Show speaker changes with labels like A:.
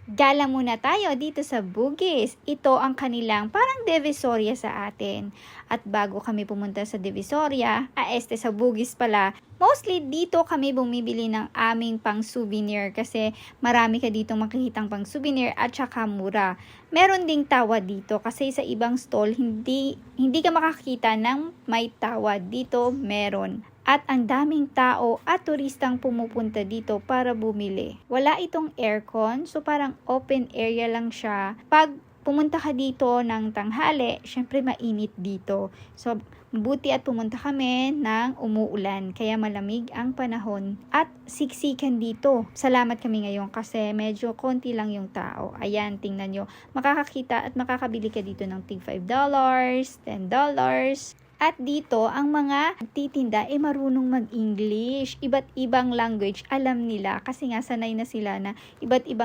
A: Gala muna tayo dito sa Bugis. Ito ang kanilang parang Divisoria sa atin. At bago kami pumunta sa Divisoria, sa Bugis pala, mostly dito kami bumibili ng aming pang souvenir kasi marami ka dito makikitang pang souvenir at saka mura. Meron ding tawad dito kasi sa ibang stall hindi ka makakita ng may tawad. Dito meron. At ang daming tao at turistang pumupunta dito para bumili. Wala itong aircon, so parang open area lang siya. Pag pumunta ka dito ng tanghali, syempre mainit dito. So, buti at pumunta kami ng umuulan, kaya malamig ang panahon. At siksikan dito. Salamat kami ngayon kasi medyo konti lang yung tao. Ayan, tingnan nyo. Makakakita at makakabili ka dito ng tig $5, $10. At dito, ang mga titinda ay marunong mag-English. Iba't ibang language alam nila kasi nga sanay na sila na iba't ibang